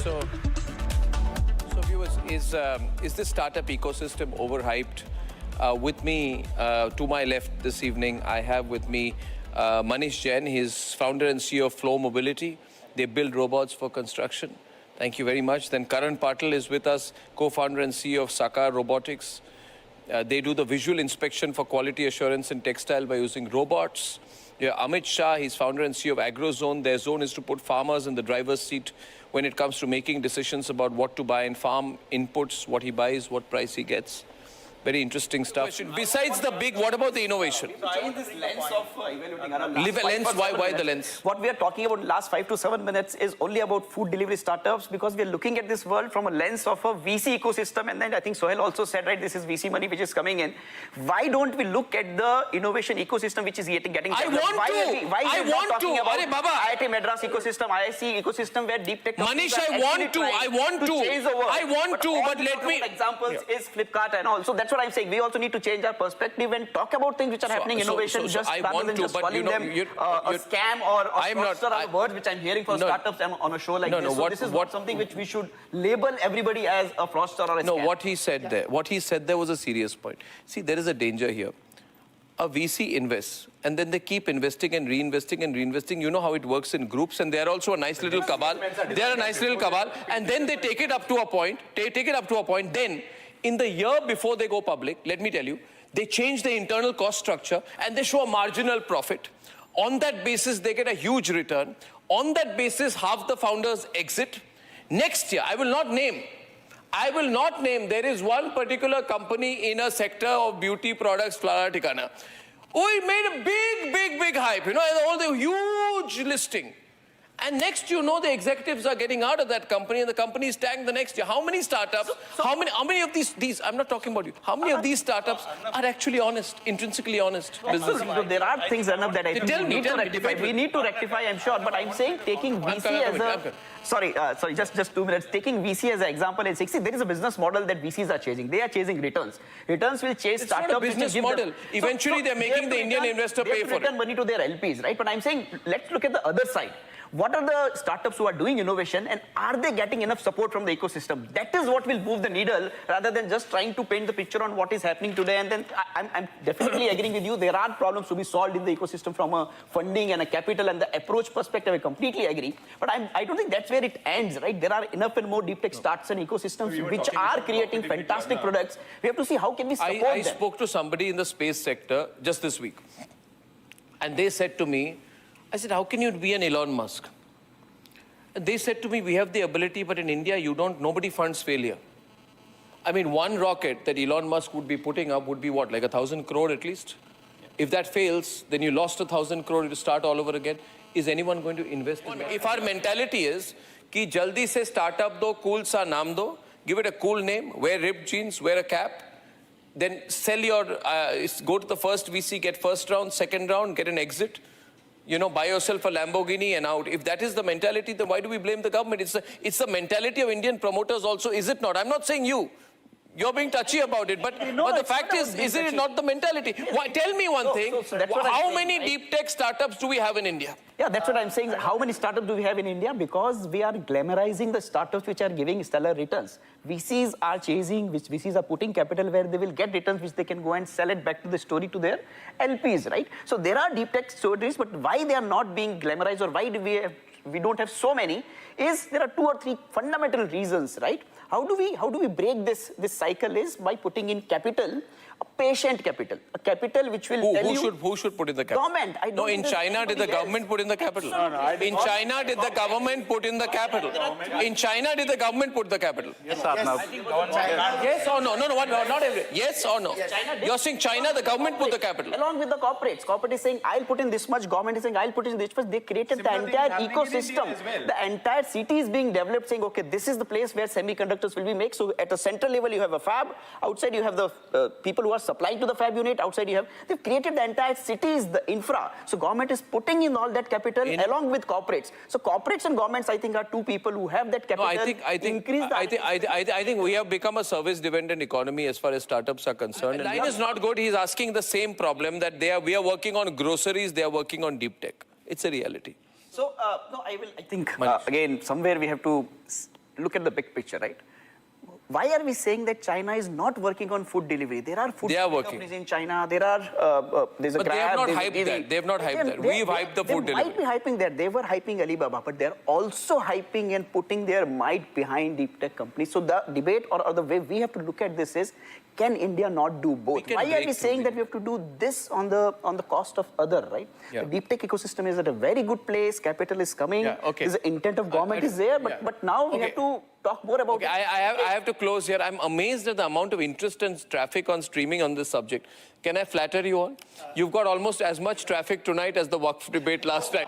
So viewers, is this startup ecosystem overhyped? With me, to my left this evening, I have with me Manish Jain. He's founder and CEO of Flo Mobility. They build robots for construction. Thank you very much. Then Karan Patil is with us, co-founder and CEO of Sakar Robotics. They do the visual inspection for quality assurance in textile by using robots. Yeah, Amit Shah, he's founder and CEO of AgroZone. Their zone is to put farmers in the driver's seat when it comes to making decisions about what to buy in farm inputs, what he buys, what price he gets. Very interesting stuff. Besides the big, what about the innovation? Trying this lens of evaluating Live a lens, why the lens? What we are talking about in the last 5 to 7 minutes is only about food delivery startups, because we are looking at this world from a lens of a VC ecosystem. And then I think Sohail also said, right, this is VC money which is coming in. Why don't we look at the innovation ecosystem which is getting developed? I want to. Arey Baba. IIT Madras ecosystem, IIC ecosystem where deep tech companies Manish, I want to, but let me... Examples is Flipkart and all. So that's what I'm saying. We also need to change our perspective and talk about things which are happening in innovation, just rather than just calling them a scam or a fraudster are the words which I'm hearing for startups on a show like this. So this is not something which we should label everybody as a fraudster or a scam. No, what he said there was a serious point. See, there is a danger here. A VC invests, and then they keep investing and reinvesting and reinvesting. You know how it works in groups, and they're also a nice little cabal. They're a nice little cabal, and then they take it up to a point. Then, in the year before they go public, let me tell you, they change the internal cost structure, and they show a marginal profit. On that basis, they get a huge return. On that basis, half the founders exit. Next year, I will not name, there is one particular company in a sector of beauty products, Flora Tikana. Oh, it made a big hype, you know, all the huge listing. And next, you know, the executives are getting out of that company and the company is tanked the next year. How many startups, how many of these, I'm not talking about you, how many of these startups are actually honest, intrinsically honest business? There are things, Arnab, that I think we need to rectify. We need to rectify, I'm sure, but I'm saying taking VC as a... Sorry, just 2 minutes. Taking VC as an example is, see, there is a business model that VCs are chasing. They are chasing returns. Returns will chase startups. It's not a business model. Eventually, they're making the Indian investor pay for it. They return money to their LPs, right? But I'm saying, let's look at the other side. What are the startups who are doing innovation, and are they getting enough support from the ecosystem? That is what will move the needle, rather than just trying to paint the picture on what is happening today. And then I'm definitely agreeing with you. There are problems to be solved in the ecosystem from a funding and a capital and the approach perspective. I completely agree. But I don't think that's where it ends, right? There are enough and more deep tech startups and ecosystems which are creating fantastic products. We have to see how can we support them. I spoke to somebody in the space sector just this week, and they said to me, I said, how can you be an Elon Musk? And they said to me, we have the ability, but in India, nobody funds failure. I mean, one rocket that Elon Musk would be putting up would be what, like 1,000 crore at least? Yeah. If that fails, then you lost 1,000 crore to start all over again. Is anyone going to invest in that? If our mentality is, ki jaldi se startup do, cool sa naam do, give it a cool name, wear ripped jeans, wear a cap, then sell your, go to the first VC, get first round, second round, get an exit. You know, buy yourself a Lamborghini and out. If that is the mentality, then why do we blame the government? It's the mentality of Indian promoters also, is it not? I'm not saying you. You're being touchy about it, but the fact is it not the mentality? Why, tell me one thing, how many deep tech startups do we have in India? Yeah, that's what I'm saying. How many startups do we have in India? Because we are glamorizing the startups which are giving stellar returns. VCs are chasing, which VCs are putting capital where they will get returns which they can go and sell it back to the story to their LPs, right? So there are deep tech stories, but why they are not being glamorized, or why do we don't have so many, is there are 2 or 3 fundamental reasons, right? How do we break this cycle is by putting in capital, a patient capital, a capital which will tell you... Who should put in the capital? Government. No, in China, did the government put in the capital? In China, did the government put in the capital? In China, did the government put the capital? Yes, Arnab. Yes or no? No, not every. Yes or no? You're saying China, the government put the capital? Along with the corporates. Corporate is saying, I'll put in this much. Government is saying, I'll put in this much. They created the entire ecosystem. The entire city is being developed, saying, okay, this is the place where semiconductors will be made. So at a central level, you have a fab. Outside, you have the people who are supplying to the fab unit. Outside you have, they've created the entire cities, the infra. So government is putting in all that capital along with corporates. So corporates and governments, I think, are 2 people who have that capital. No, I think we have become a service-dependent economy as far as startups are concerned. The line is not good. He's asking the same problem that we are working on groceries, they are working on deep tech. It's a reality. So, no, I think, again, somewhere we have to look at the big picture, right? Why are we saying that China is not working on food delivery? There are food companies in China. There are there's a But Grab. they have not hyped that. They have not hyped that. We've hyped the food delivery. They might be hyping that. They were hyping Alibaba, but they're also hyping and putting their might behind deep tech companies. So the debate or the way we have to look at this is, can India not do both? Why are we saying that we have to do this on the cost of other, right? Yeah. The deep tech ecosystem is at a very good place. Capital is coming. Yeah, okay. The intent of government is there, but now we have to talk more about it. I have to close here. I'm amazed at the amount of interest and traffic on streaming on this subject. Can I flatter you all? You've got almost as much traffic tonight as the Waqf debate last night.